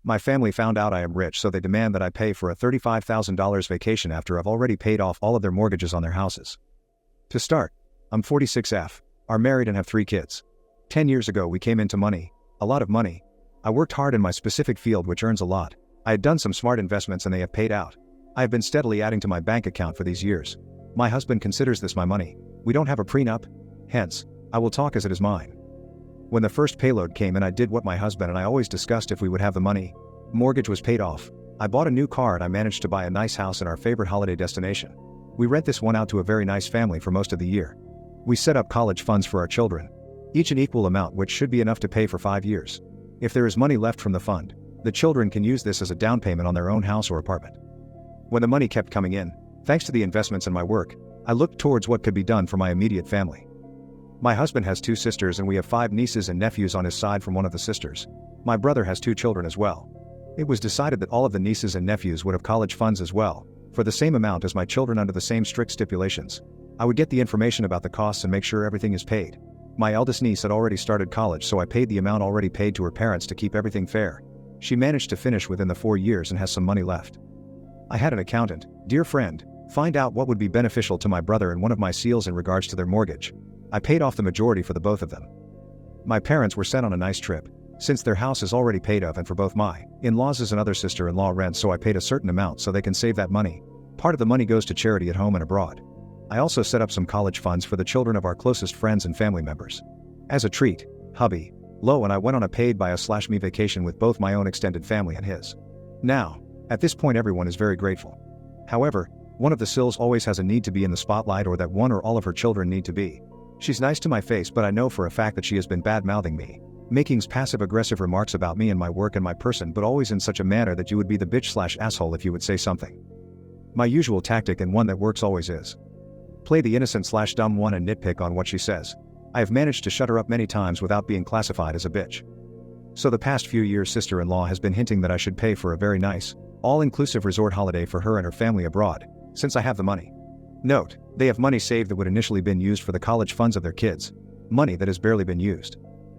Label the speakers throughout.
Speaker 1: My family found out I am rich, so they demand that I pay for a $35,000 vacation after I've already paid off all of their mortgages on their houses. To start, I'm 46F, are married and have 3 kids. 10 years ago we came into money, a lot of money. I worked hard in my specific field which earns a lot. I had done some smart investments and they have paid out. I have been steadily adding to my bank account for these years. My husband considers this my money. We don't have a prenup, hence, I will talk as it is mine. When the first payload came in, I did what my husband and I always discussed: if we would have the money. Mortgage was paid off. I bought a new car and I managed to buy a nice house in our favorite holiday destination. We rent this one out to a very nice family for most of the year. We set up college funds for our children, each an equal amount, which should be enough to pay for 5 years. If there is money left from the fund, the children can use this as a down payment on their own house or apartment. When the money kept coming in, thanks to the investments in my work, I looked towards what could be done for my immediate family. My husband has 2 sisters and we have 5 nieces and nephews on his side from one of the sisters. My brother has 2 children as well. It was decided that all of the nieces and nephews would have college funds as well, for the same amount as my children under the same strict stipulations. I would get the information about the costs and make sure everything is paid. My eldest niece had already started college, so I paid the amount already paid to her parents to keep everything fair. She managed to finish within the 4 years and has some money left. I had an accountant, dear friend, find out what would be beneficial to my brother and one of my seals in regards to their mortgage. I paid off the majority for the both of them. My parents were sent on a nice trip, since their house is already paid off, and for both my in-laws is another sister-in-law rent, so I paid a certain amount so they can save that money. Part of the money goes to charity at home and abroad. I also set up some college funds for the children of our closest friends and family members. As a treat, hubby, Lo and I went on a paid-by-us/me vacation with both my own extended family and his. Now, at this point everyone is very grateful. However, one of the Sills always has a need to be in the spotlight, or that one or all of her children need to be. She's nice to my face, but I know for a fact that she has been bad-mouthing me, making passive-aggressive remarks about me and my work and my person, but always in such a manner that you would be the bitch/asshole if you would say something. My usual tactic, and one that works always, is play the innocent/dumb one and nitpick on what she says. I have managed to shut her up many times without being classified as a bitch. So the past few years sister-in-law has been hinting that I should pay for a very nice, all-inclusive resort holiday for her and her family abroad, since I have the money. Note, they have money saved that would initially been used for the college funds of their kids, money that has barely been used.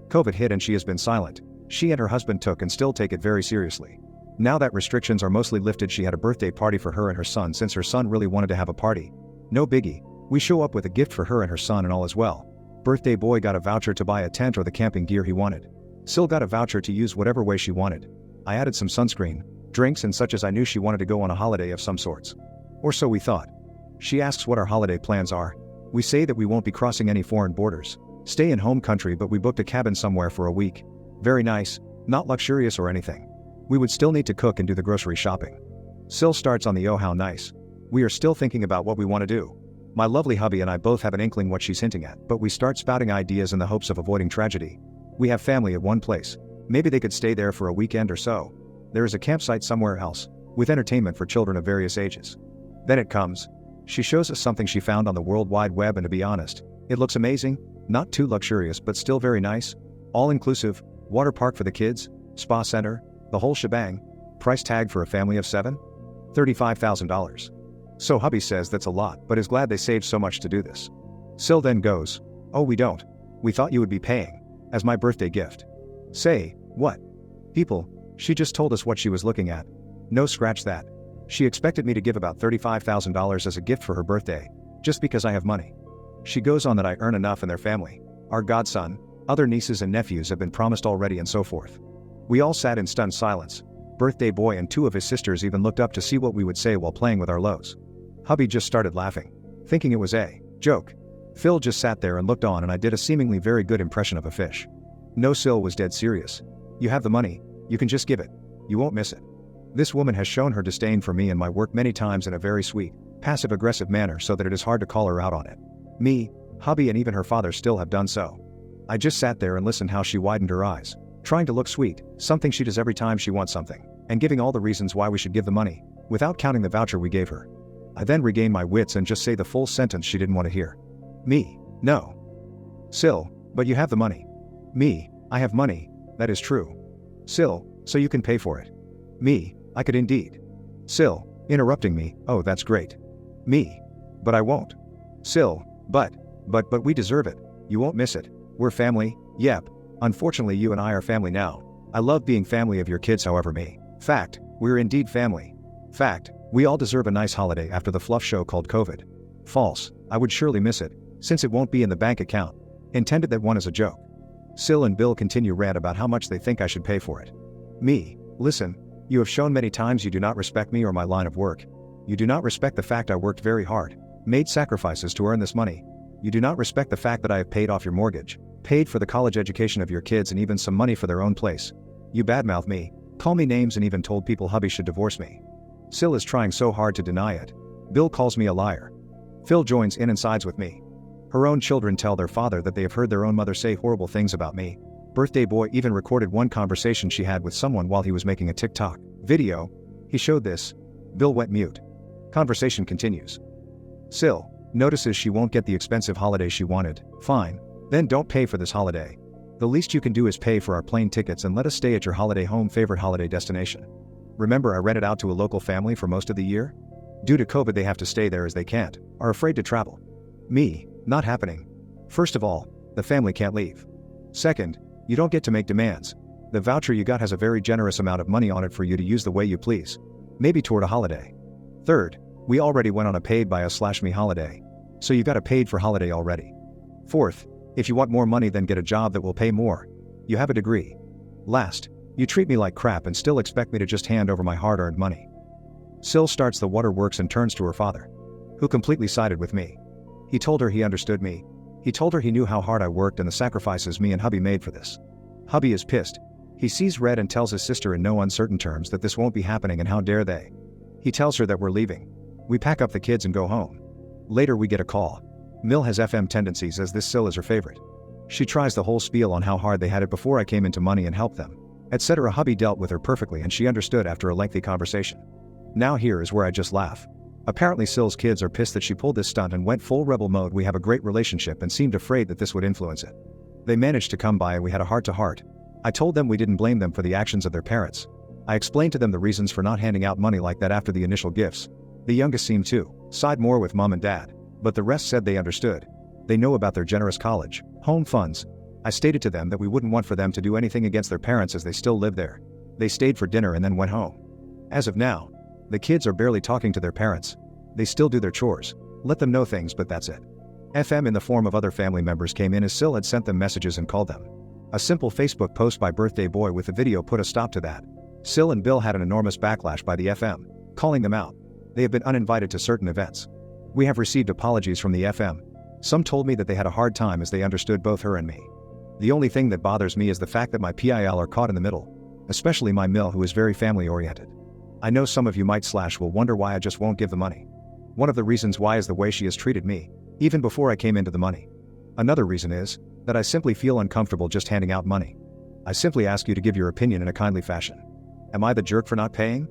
Speaker 1: COVID hit and she has been silent. She and her husband took and still take it very seriously. Now that restrictions are mostly lifted, she had a birthday party for her and her son, since her son really wanted to have a party. No biggie, we show up with a gift for her and her son and all as well. Birthday boy got a voucher to buy a tent or the camping gear he wanted. Sil got a voucher to use whatever way she wanted. I added some sunscreen, drinks and such, as I knew she wanted to go on a holiday of some sorts. Or so we thought. She asks what our holiday plans are. We say that we won't be crossing any foreign borders, stay in home country, but we booked a cabin somewhere for a week. Very nice, not luxurious or anything. We would still need to cook and do the grocery shopping. Sil starts on the "oh how nice." We are still thinking about what we want to do. My lovely hubby and I both have an inkling what she's hinting at, but we start spouting ideas in the hopes of avoiding tragedy. We have family at one place. Maybe they could stay there for a weekend or so. There is a campsite somewhere else, with entertainment for children of various ages. Then it comes. She shows us something she found on the World Wide Web, and to be honest, it looks amazing, not too luxurious but still very nice. All-inclusive, water park for the kids, spa center, the whole shebang. Price tag for a family of 7? $35,000. So hubby says that's a lot, but is glad they saved so much to do this. Sil then goes, "Oh, we don't. We thought you would be paying, as my birthday gift." Say, what? People, she just told us what she was looking at. No, scratch that. She expected me to give about $35,000 as a gift for her birthday, just because I have money. She goes on that I earn enough in their family. Our godson, other nieces and nephews have been promised already, and so forth. We all sat in stunned silence. Birthday boy and 2 of his sisters even looked up to see what we would say while playing with our lows. Hubby just started laughing, thinking it was a joke. Phil just sat there and looked on, and I did a seemingly very good impression of a fish. No, Sil was dead serious. You have the money, you can just give it. You won't miss it. This woman has shown her disdain for me and my work many times in a very sweet, passive-aggressive manner, so that it is hard to call her out on it. Me, hubby and even her father still have done so. I just sat there and listened how she widened her eyes, trying to look sweet, something she does every time she wants something, and giving all the reasons why we should give the money, without counting the voucher we gave her. I then regained my wits and just say the full sentence she didn't want to hear. Me, no. Sil, but you have the money. Me, I have money, that is true. Sil, so you can pay for it. Me, I could indeed. Sil, interrupting me, oh that's great. Me, but I won't. Sil, but we deserve it, you won't miss it. We're family, yep. Unfortunately you and I are family now. I love being family of your kids, however me. Fact, we're indeed family. Fact, we all deserve a nice holiday after the fluff show called COVID. False, I would surely miss it, since it won't be in the bank account. Intended that one as a joke. Sil and Bill continue rant about how much they think I should pay for it. Me, listen, you have shown many times you do not respect me or my line of work. You do not respect the fact I worked very hard, made sacrifices to earn this money. You do not respect the fact that I have paid off your mortgage, paid for the college education of your kids and even some money for their own place. You badmouth me, call me names and even told people hubby should divorce me. Sil is trying so hard to deny it. Bill calls me a liar. Phil joins in and sides with me. Her own children tell their father that they have heard their own mother say horrible things about me. Birthday boy even recorded one conversation she had with someone while he was making a TikTok video. He showed this. Bill went mute. Conversation continues. Sil notices she won't get the expensive holiday she wanted. Fine. Then don't pay for this holiday. The least you can do is pay for our plane tickets and let us stay at your holiday home favorite holiday destination. Remember I rented out to a local family for most of the year? Due to COVID they have to stay there as they can't, are afraid to travel. Me, not happening. First of all, the family can't leave. Second, you don't get to make demands. The voucher you got has a very generous amount of money on it for you to use the way you please. Maybe toward a holiday. Third, we already went on a paid by us/me holiday. So you got a paid for holiday already. Fourth, if you want more money then get a job that will pay more. You have a degree. Last, you treat me like crap and still expect me to just hand over my hard-earned money. Sil starts the waterworks and turns to her father, who completely sided with me. He told her he understood me. He told her he knew how hard I worked and the sacrifices me and hubby made for this. Hubby is pissed. He sees red and tells his sister in no uncertain terms that this won't be happening and how dare they. He tells her that we're leaving. We pack up the kids and go home. Later we get a call. Mill has FM tendencies as this Sil is her favorite. She tries the whole spiel on how hard they had it before I came into money and helped them, etc. Hubby dealt with her perfectly and she understood after a lengthy conversation. Now here is where I just laugh. Apparently Sil's kids are pissed that she pulled this stunt and went full rebel mode. We have a great relationship and seemed afraid that this would influence it. They managed to come by and we had a heart-to-heart. I told them we didn't blame them for the actions of their parents. I explained to them the reasons for not handing out money like that after the initial gifts. The youngest seemed to side more with mom and dad, but the rest said they understood. They know about their generous college, home funds. I stated to them that we wouldn't want for them to do anything against their parents as they still live there. They stayed for dinner and then went home. As of now, the kids are barely talking to their parents. They still do their chores, let them know things, but that's it. FM in the form of other family members came in as Sil had sent them messages and called them. A simple Facebook post by Birthday Boy with a video put a stop to that. Sil and Bill had an enormous backlash by the FM, calling them out. They have been uninvited to certain events. We have received apologies from the FM. Some told me that they had a hard time as they understood both her and me. The only thing that bothers me is the fact that my PIL are caught in the middle, especially my Mill who is very family oriented. I know some of you will wonder why I just won't give the money. One of the reasons why is the way she has treated me, even before I came into the money. Another reason is that I simply feel uncomfortable just handing out money. I simply ask you to give your opinion in a kindly fashion. Am I the jerk for not paying?